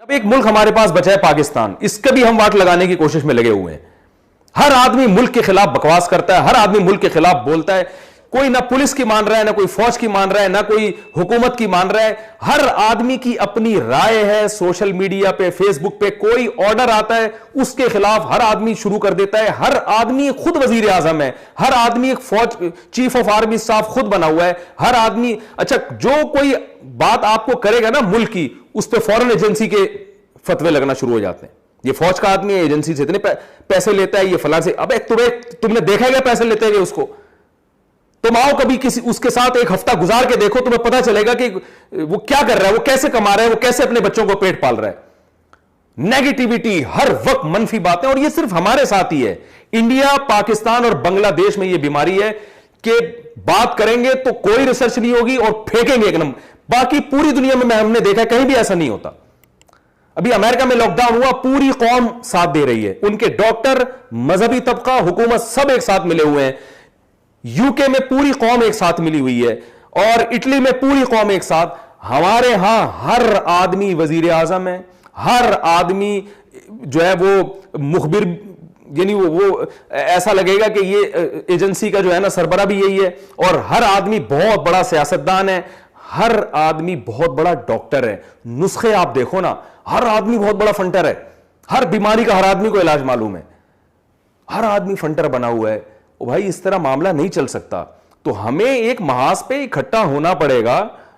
अब एक मुल्क हमारे पास बचा है पाकिस्तान, इसके भी हम वाट लगाने की कोशिश में लगे हुए हैं। हर आदमी मुल्क के खिलाफ बकवास करता है, हर आदमी मुल्क के खिलाफ बोलता है। कोई ना पुलिस की मान रहा है, ना कोई फौज की मान रहा है, ना कोई हुकूमत की मान रहा है। हर आदमी की अपनी राय है। सोशल मीडिया पे, फेसबुक पे कोई ऑर्डर आता है उसके खिलाफ हर आदमी शुरू कर देता है। हर आदमी खुद वजीर आजम है, हर आदमी एक फौज चीफ ऑफ आर्मी स्टाफ खुद बना हुआ है। हर आदमी अच्छा जो कोई बात आपको करेगा ना मुल्क की, उस पर फॉरेन एजेंसी के फतवे लगना शुरू हो जाते हैं। ये फौज का आदमी है, एजेंसी से इतने पैसे लेता है, ये फलां से। अबे तुमने देखा क्या पैसे लेते हैं उसको? तुम आओ कभी किसी उसके साथ एक हफ्ता गुजार के देखो, तुम्हें पता चलेगा कि वो क्या कर रहा है, वो कैसे कमा रहा है, वो कैसे अपने बच्चों को पेट पाल रहा है। नेगेटिविटी, हर वक्त मनफी बातें, और ये सिर्फ हमारे साथ ही है। इंडिया, पाकिस्तान और बांग्लादेश में ये बीमारी है कि बात करेंगे तो कोई रिसर्च नहीं होगी और फेंकेंगे एकदम। बाकी पूरी दुनिया में हमने देखा कहीं भी ऐसा नहीं होता। अभी अमेरिका में लॉकडाउन हुआ, पूरी कौम साथ दे रही है, उनके डॉक्टर, मजहबी तबका, हुकूमत सब एक साथ मिले हुए हैं। यूके में पूरी कौम एक साथ मिली हुई है, और इटली में पूरी कौम एक साथ। हमारे यहां हर आदमी वजीर आजम है, हर आदमी जो है वो मुखबिर, यानी वो ऐसा लगेगा कि ये एजेंसी का जो है ना सरबरा भी यही है। और हर आदमी बहुत बड़ा सियासतदान है, हर आदमी बहुत बड़ा डॉक्टर है। नुस्खे आप देखो ना, हर आदमी बहुत बड़ा फंटर है। हर बीमारी का हर आदमी को इलाज मालूम है, हर आदमी फंटर बना हुआ है। ओ भाई, इस तरह मामला नहीं चल सकता। तो हमें एक महाज पे इकट्ठा होना पड़ेगा।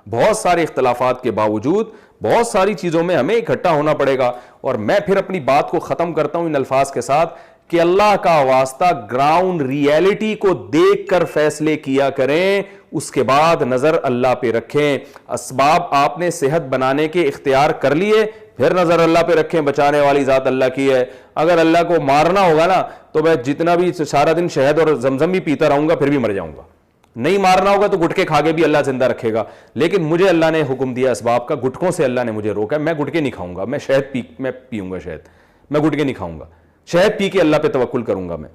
बहुत सारे इख्तलाफात के बावजूद बहुत सारी चीजों में हमें इकट्ठा होना पड़ेगा। और मैं फिर अपनी बात को खत्म करता हूं इन अल्फाज के साथ कि अल्लाह का वास्ता ग्राउंड रियलिटी को देखकर फैसले किया करें, उसके बाद नजर अल्लाह पे रखें। असबाब आपने सेहत बनाने के इख्तियार कर लिए, फिर नजर अल्लाह पे रखें। बचाने वाली जात अल्लाह की है। अगर अल्लाह को मारना होगा ना तो मैं जितना भी सारा दिन शहद और जमजम भी पीता रहूंगा फिर भी मर जाऊंगा। नहीं मारना होगा तो गुटके खा के भी अल्लाह जिंदा रखेगा। लेकिन मुझे अल्लाह ने हुक्म दिया असबाब का, गुटकों से अल्लाह ने मुझे रोका। मैं गुटके नहीं खाऊंगा, मैं शहद मैं पीऊंगा शहद, मैं गुटके नहीं खाऊंगा। शहद पी के अल्लाह पे तवक्कुल करूंगा मैं।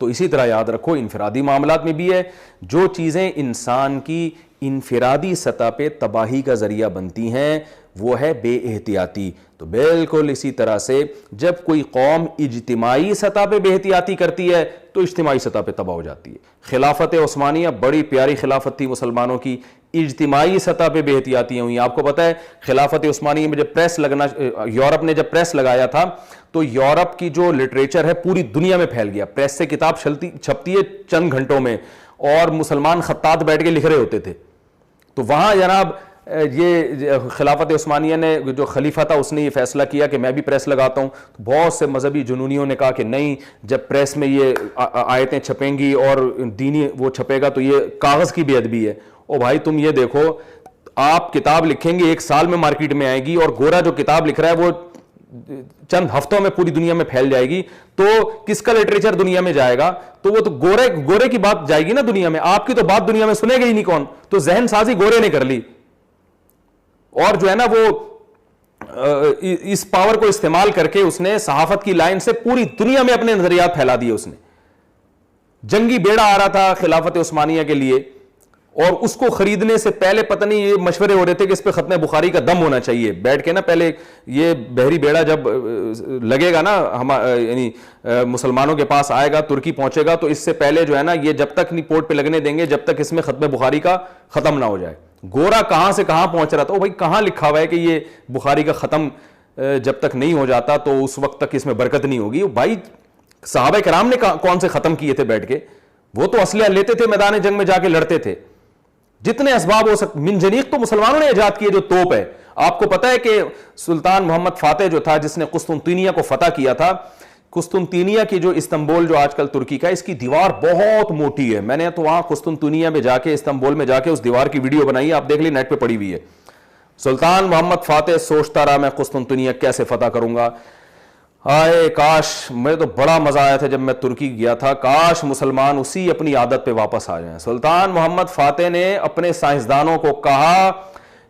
तो इसी तरह याद रखो, इनफरादी मामलात में भी है, जो चीजें इंसान की इनफरादी सतह पे तबाही का जरिया बनती हैं वो है बेएहतियाती। तो बिल्कुल इसी तरह से जब कोई कौम इज्तिमाई सतह पे बेएहतियाती करती है तो इज्तिमाई सतह पे तबाह हो जाती है। खिलाफत उस्मानिया बड़ी प्यारी खिलाफत थी मुसलमानों की, इज्तिमाई सतह पे बेहतियाती हुई। आपको पता है खिलाफत उस्मानिया में जब प्रेस लगना, यूरोप ने जब प्रेस लगाया था तो यूरोप की जो लिटरेचर है पूरी दुनिया में फैल गया। प्रेस से किताब छपती है चंद घंटों में, और मुसलमान खत्तात बैठ के लिख रहे होते थे। तो वहां जनाब ये खिलाफत उस्मानिया ने, जो खलीफा था उसने ये फैसला किया कि मैं भी प्रेस लगाता हूं। तो बहुत से मजहबी जुनूनियों ने कहा कि नहीं, जब प्रेस में ये आयतें छपेंगी और दीनी वो छपेगा तो ये कागज की बेअदबी है। ओ भाई, तुम ये देखो, आप किताब लिखेंगे 1 साल में मार्केट में आएगी, और गोरा जो किताब लिख रहा है वो चंद हफ्तों में पूरी दुनिया में फैल जाएगी। तो किसका लिटरेचर दुनिया में जाएगा? तो वो तो गोरे की बात जाएगी ना दुनिया में, आपकी तो बात दुनिया में सुनेगा ही नहीं कौन। तो जहन साजी गोरे ने कर ली, और जो है ना वो इस पावर को इस्तेमाल करके उसने सहाफत की लाइन से पूरी दुनिया में अपने नजरियात फैला दिए। उसने जंगी बेड़ा आ रहा था खिलाफत उस्मानिया के लिए, और उसको खरीदने से पहले पता नहीं ये मशवरे हो रहे थे कि इस पे खत्म बुखारी का दम होना चाहिए। बैठ के ना पहले ये बहरी बेड़ा जब लगेगा ना हम यानी मुसलमानों के पास आएगा, तुर्की पहुंचेगा, तो इससे पहले जो है ना ये जब तक नहीं पोर्ट पे लगने देंगे जब तक इसमें खत्म बुखारी का खत्म ना हो जाए। गोरा कहां से कहां पहुंच रहा था। ओ भाई, कहां लिखा हुआ है कि ये बुखारी का खत्म जब तक नहीं हो जाता तो उस वक्त तक इसमें बरकत नहीं होगी। भाई, सहाबा किराम ने कौन से खत्म किए थे बैठ के? वो तो असले लेते थे, मैदान जंग में जाके लड़ते थे। जितने असबाब हो सकते, मिनजनीक तो मुसलमानों ने इजाद किए, जो तोप है। आपको पता है कि सुल्तान मोहम्मद फातेह जो था, जिसने कुस्तुनतीनिया को फतह किया था, कुस्तुनतीनिया की जो इस्तांबुल जो आजकल तुर्की का, इसकी दीवार बहुत मोटी है। मैंने तो वहां कुस्तुनतीनिया में जाके, इस्तांबुल में जाके उस दीवार की वीडियो बनाई, आप देख ली, नेट पे पड़ी हुई है। सुल्तान मोहम्मद फातेह सोचता रहा मैं कुस्तुनतीनिया कैसे फतह करूंगा। हाय काश, मुझे तो बड़ा मजा आया था जब मैं तुर्की गया था। काश मुसलमान उसी अपनी आदत पे वापस आ जाएं। सुल्तान मोहम्मद फातेह ने अपने साइंसदानों को कहा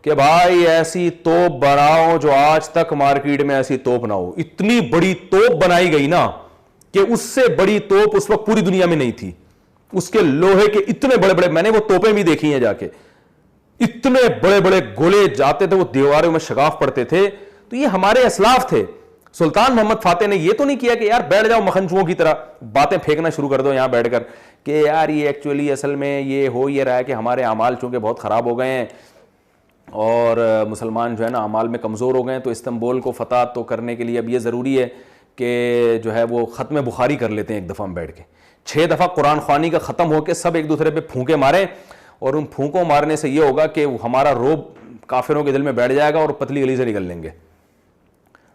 कि भाई ऐसी तोप बनाओ जो आज तक मार्केट में ऐसी तोप ना हो। इतनी बड़ी तोप बनाई गई ना कि उससे बड़ी तोप उस वक्त पूरी दुनिया में नहीं थी। उसके लोहे के इतने बड़े बड़े, मैंने वो तोपें भी देखी हैं जाके, इतने बड़े बड़े गोले जाते थे, वो दीवारों में शगाफ पड़ते थे। तो ये हमारे असलाफ थे। सुल्तान मोहम्मद फातेह ने ये तो नहीं किया कि यार बैठ जाओ मखनचुओं की तरह बातें फेंकना शुरू कर दो यहां बैठकर कि यार ये एक्चुअली असल में ये हो ये रहा है कि हमारे अमाल चूंकि बहुत ख़राब हो गए हैं और मुसलमान जो है ना अमाल में कमज़ोर हो गए हैं, तो इस्तंबुल को फ़तह तो करने के लिए अब ये ज़रूरी है कि जो है वो ख़त्म बुखारी कर लेते हैं एक दफ़ा हम बैठ के। 6 दफ़ा कुरान ख़वानी का ख़त्म होकर सब एक दूसरे पे फूंके मारें, और उन फूंकों मारने से ये होगा कि हमारा रोब काफिरों के दिल में बैठ जाएगा और पतली गली से निकल लेंगे।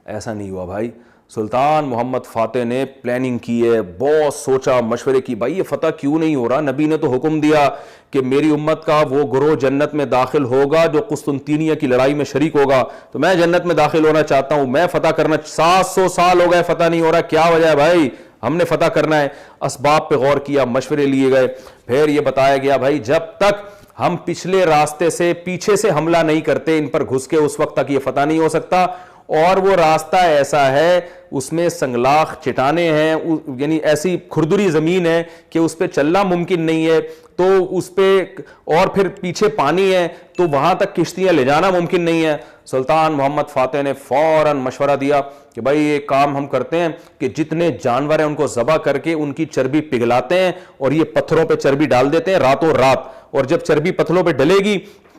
ऐसा नहीं हुआ भाई। सुल्तान मोहम्मद फातेह ने प्लानिंग की है, बहुत सोचा मशवरे की, भाई ये फतह क्यों नहीं हो रहा। नबी ने तो हुक्म दिया कि मेरी उम्मत का वो गुरोह जन्नत में दाखिल होगा जो कुस्तुनतीनिया की लड़ाई में शरीक होगा, तो मैं जन्नत में दाखिल होना चाहता हूं, मैं फतह करना। 700 साल हो गए फतह नहीं हो रहा, क्या वजह है भाई, हमने फतह करना है। असबाब पे गौर किया, मशवरे लिए गए, फिर यह बताया गया भाई जब तक हम पिछले रास्ते से पीछे से हमला नहीं करते इन पर घुस के, उस वक्त तक ये फतह नहीं हो सकता। और वो रास्ता ऐसा है उसमें संगलाख चट्टाने हैं, यानी ऐसी खुरदुरी जमीन है कि उस पर चलना मुमकिन नहीं है, तो उस पर और फिर पीछे पानी है तो वहां तक किश्तियां ले जाना मुमकिन नहीं है। सुल्तान मोहम्मद फातेह ने फौरन मशवरा दिया कि भाई ये काम हम करते हैं कि जितने जानवर हैं उनको ज़बह करके उनकी चर्बी पिघलाते हैं और ये पत्थरों पे चर्बी डाल देते हैं रातों रात, और जब चर्बी पत्थरों पे डलेगी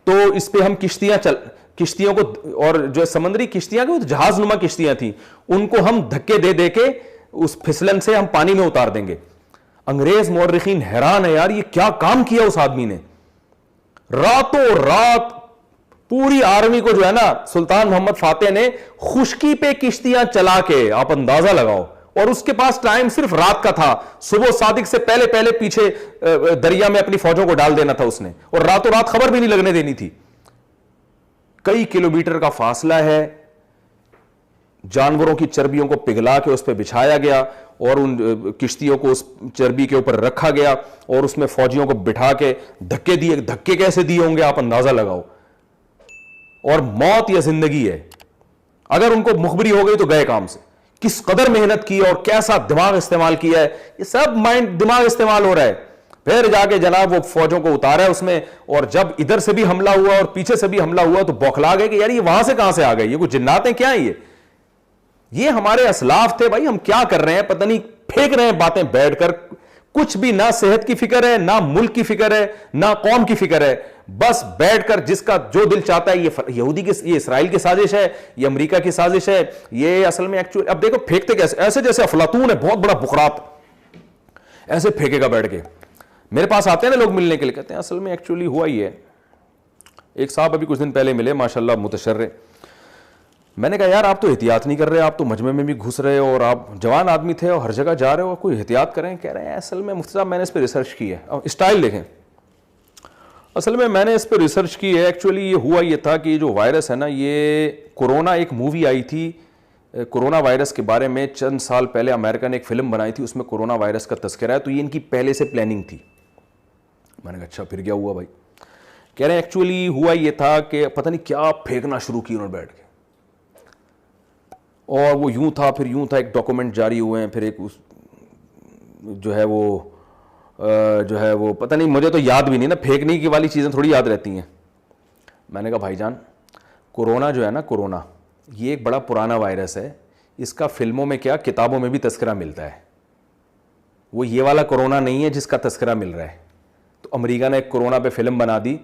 तो इस पे हम किश्तियों को, और जो समुद्री किश्तियां की जहाज नुमा किश्तियां थी, उनको हम धक्के दे दे के उस फिसलन से हम पानी में उतार देंगे। अंग्रेज मौर्रिखीन हैरान है यार, ये क्या काम किया उस आदमी ने। रातों रात पूरी आर्मी को जो है ना सुल्तान मोहम्मद फातेह ने खुश्की पे किश्तियां चला के, आप अंदाजा लगाओ, और उसके पास टाइम सिर्फ रात का था। सुबह सादिक से पहले पहले पीछे दरिया में अपनी फौजों को डाल देना था उसने, और रातों रात खबर भी नहीं लगने देनी थी। कई किलोमीटर का फासला है, जानवरों की चर्बियों को पिघला के उस पर बिछाया गया और उन किश्तियों को उस चर्बी के ऊपर रखा गया और उसमें फौजियों को बिठा के धक्के दिए। धक्के कैसे दिए होंगे आप अंदाजा लगाओ। और मौत या जिंदगी है, अगर उनको मुखबरी हो गई तो गए काम से। किस कदर मेहनत की और कैसा दिमाग इस्तेमाल किया है, ये सब दिमाग इस्तेमाल हो रहा है। फिर जाके जनाब वो फौजों को उतारा है उसमें, और जब इधर से भी हमला हुआ और पीछे से भी हमला हुआ तो बौखला गए कि यार ये वहां से कहां से आ गए, ये कुछ जिन्नात हैं क्या है ये हमारे असलाफ थे भाई। हम क्या कर रहे हैं पता नहीं, फेंक रहे हैं बातें बैठकर, कुछ भी ना सेहत की फिक्र है, ना मुल्क की फिक्र है, ना कौम की फिक्र है, बस बैठकर जिसका जो दिल चाहता है। ये यहूदी की, ये इसराइल की साजिश है, ये अमेरिका की साजिश है, ये असल में एक्चुअली अब देखो फेंकते कैसे, ऐसे जैसे अफलातून है बहुत बड़ा बुकरात, ऐसे फेंकेगा बैठ के। मेरे पास आते हैं ना लोग मिलने के लिए, कहते हैं असल में एक्चुअली हुआ ही है। एक साहब अभी कुछ दिन पहले मिले, माशाल्लाह मुतशर्रे। मैंने कहा यार आप तो एहतियात नहीं कर रहे, आप तो मजमे में भी घुस रहे हो और आप जवान आदमी थे और हर जगह जा रहे हो, कोई एहतियात करें। कह रहे हैं असल में मुफ्ती साहब मैंने इस पर रिसर्च की है। स्टाइल देखें, असल में मैंने इस पर रिसर्च की है। एक्चुअली ये हुआ ये था कि जो वायरस है ना, ये कोरोना, एक मूवी आई थी कोरोना वायरस के बारे में चंद साल पहले, अमेरिका ने एक फिल्म बनाई थी, उसमें कोरोना वायरस का तस्करा है, तो ये इनकी पहले से प्लानिंग थी। मैंने कहा अच्छा फिर क्या हुआ भाई। कह रहे हैं एक्चुअली हुआ ये था कि पता नहीं क्या फेंकना शुरू किया उन्होंने बैठ के, और वो यूं था फिर यूं था। एक डॉक्यूमेंट जारी हुए हैं, फिर एक उस जो है वो पता नहीं, मुझे तो याद भी नहीं ना, फेंकने की वाली चीज़ें थोड़ी याद रहती हैं। मैंने कहा भाईजान कोरोना जो है ना, कोरोना ये एक बड़ा पुराना वायरस है, इसका फिल्मों में क्या किताबों में भी तस्करा मिलता है। वो ये वाला कोरोना नहीं है जिसका तस्करा मिल रहा है। तो अमेरिका ने एक कोरोना पे फिल्म बना दी,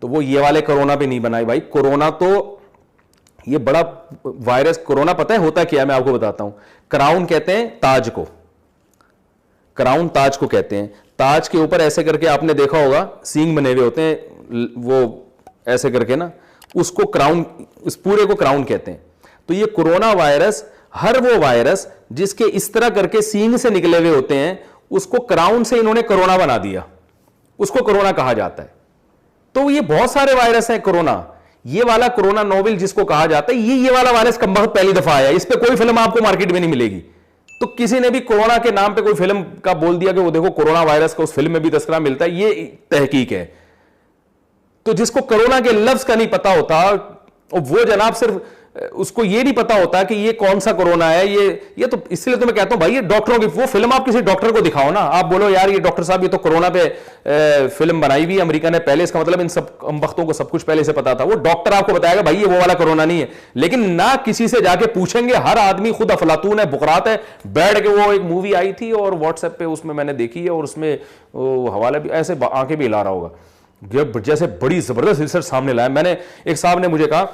तो वो ये वाले कोरोना पे नहीं बनाई भाई। कोरोना तो ये बड़ा वायरस, कोरोना पता है होता क्या है, मैं आपको बताता हूं। क्राउन कहते हैं ताज को, क्राउन ताज को कहते हैं। ताज के ऊपर ऐसे करके आपने देखा होगा सींग बने हुए होते हैं, वो ऐसे करके ना, उसको क्राउन, इस पूरे को क्राउन कहते हैं। तो ये कोरोना वायरस, हर वो वायरस जिसके इस तरह करके सींग से निकले हुए होते हैं, उसको क्राउन से इन्होंने कोरोना बना दिया, उसको कोरोना कहा जाता है। तो ये बहुत सारे वायरस हैं कोरोना। ये वाला कोरोना नोवेल जिसको कहा जाता है, ये वाला वायरस कमबख्त पहली दफा आया। इस पे कोई फिल्म आपको मार्केट में नहीं मिलेगी। तो किसी ने भी कोरोना के नाम पे कोई फिल्म का बोल दिया कि वो देखो कोरोना वायरस का उस फिल्म में भी तस्करा मिलता है, ये तहकीक है। तो जिसको कोरोना के लफ्ज का नहीं पता होता, वो जनाब सिर्फ उसको ये नहीं पता होता कि ये कौन सा कोरोना है। ये तो इसलिए तो मैं कहता हूं भाई, ये डॉक्टरों की वो फिल्म आप किसी डॉक्टर को दिखाओ ना, आप बोलो यार ये डॉक्टर साहब ये तो कोरोना पे फिल्म बनाई हुई है अमेरिका ने पहले, इसका मतलब इन सब वक्तों को सब कुछ पहले से पता था। वो डॉक्टर आपको बताएगा भाई ये वो वाला कोरोना नहीं है, लेकिन ना किसी से जाके पूछेंगे। हर आदमी खुद अफलातून है, बुकरात है, बैठ के वो एक मूवी आई थी और व्हाट्सएप पे उसमें मैंने देखी है, और उसमें हवाला भी ऐसे आंखें भी हिला रहा होगा, जैसे बड़ी जबरदस्त रिसर्च सामने लाया। मैंने एक साहब ने मुझे कहा,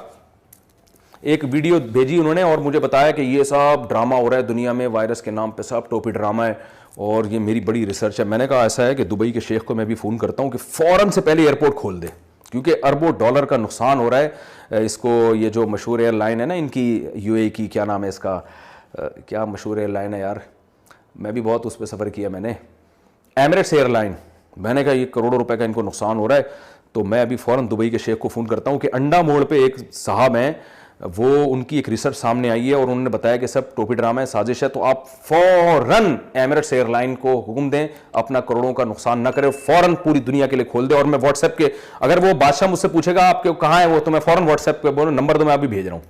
एक वीडियो भेजी उन्होंने और मुझे बताया कि ये सब ड्रामा हो रहा है दुनिया में, वायरस के नाम पे सब टोपी ड्रामा है और ये मेरी बड़ी रिसर्च है। मैंने कहा ऐसा है कि दुबई के शेख को मैं भी फ़ोन करता हूँ कि फ़ौरन से पहले एयरपोर्ट खोल दे, क्योंकि अरबों डॉलर का नुकसान हो रहा है इसको। ये जो मशहूर एयरलाइन है ना इनकी, यूएई की, क्या नाम है इसका, क्या मशहूर एयरलाइन है यार, मैं भी बहुत उस पर सफ़र किया मैंने, एमिरेट्स एयरलाइन। मैंने कहा ये करोड़ों रुपए का इनको नुकसान हो रहा है, तो मैं अभी फ़ौरन दुबई के शेख को फ़ोन करता हूँ कि अंडा मोड़ पे एक साहब हैं, वो उनकी एक रिसर्च सामने आई है और उन्होंने बताया कि सब टोपी ड्रामा है, साजिश है, तो आप फ़ौरन एमिरेट्स एयरलाइन को हुक्म दें अपना करोड़ों का नुकसान ना करें, फ़ौरन पूरी दुनिया के लिए खोल दें। और मैं व्हाट्सएप के, अगर वो बादशाह मुझसे पूछेगा आपके कहाँ है वो, तो मैं फ़ौरन व्हाट्सएप पे बोलूँ नंबर तो मैं अभी भेज रहा हूँ।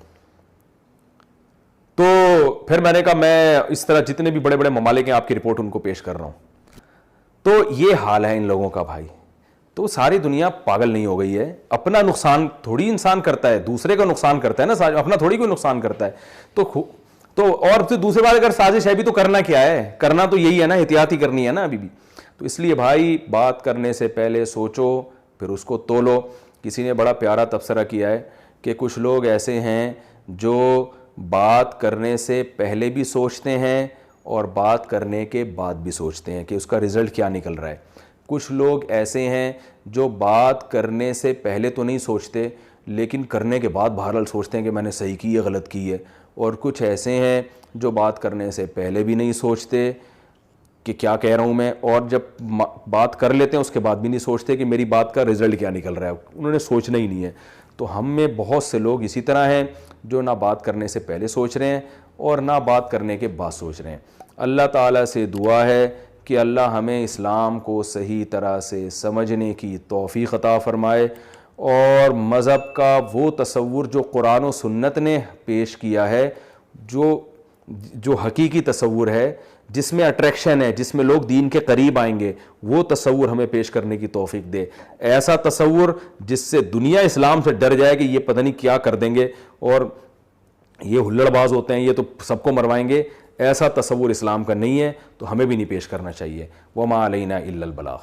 तो फिर मैंने कहा मैं इस तरह जितने भी बड़े बड़े ममालिक हैं आपकी रिपोर्ट उनको पेश कर रहा हूँ। तो ये हाल है इन लोगों का भाई। तो सारी दुनिया पागल नहीं हो गई है, अपना नुकसान थोड़ी इंसान करता है, दूसरे का नुकसान करता है ना, अपना थोड़ी कोई नुकसान करता है। तो और फिर दूसरी बात, अगर साजिश है भी तो करना क्या है, करना तो यही है ना, एहतियाती करनी है ना अभी भी। तो इसलिए भाई बात करने से पहले सोचो फिर उसको तोलो। किसी ने बड़ा प्यारा तबसरा किया है कि कुछ लोग ऐसे हैं जो बात करने से पहले भी सोचते हैं और बात करने के बाद भी सोचते हैं कि उसका रिजल्ट क्या निकल रहा है। कुछ लोग ऐसे हैं जो बात करने से पहले तो नहीं सोचते, लेकिन करने के बाद बहरहाल सोचते हैं कि मैंने सही की या गलत की है। और कुछ ऐसे हैं जो बात करने से पहले भी नहीं सोचते कि क्या कह रहा हूँ मैं, और जब बात कर लेते हैं उसके बाद भी नहीं सोचते कि मेरी बात का रिजल्ट क्या निकल रहा है, उन्होंने सोचना ही नहीं है। तो हम में बहुत से लोग इसी तरह हैं जो ना बात करने से पहले सोच रहे हैं और ना बात करने के बाद सोच रहे हैं। अल्लाह ताला से दुआ है कि अल्लाह हमें इस्लाम को सही तरह से समझने की तौफीक अता फ़रमाए और मज़हब का वो तसव्वुर जो कुरान और सुन्नत ने पेश किया है, जो हकीकी तसव्वुर है, जिसमें अट्रैक्शन है, जिसमें लोग दीन के करीब आएंगे, वो तसव्वुर हमें पेश करने की तौफीक दे। ऐसा तसव्वुर जिससे दुनिया इस्लाम से डर जाए कि ये पता नहीं क्या कर देंगे और ये हुल्लड़बाज होते हैं, ये तो सबको मरवाएंगे। ऐसा तसव्वुर इस्लाम का नहीं है, तो हमें भी नहीं पेश करना चाहिए। वमा अलैना इल्लल बलाग।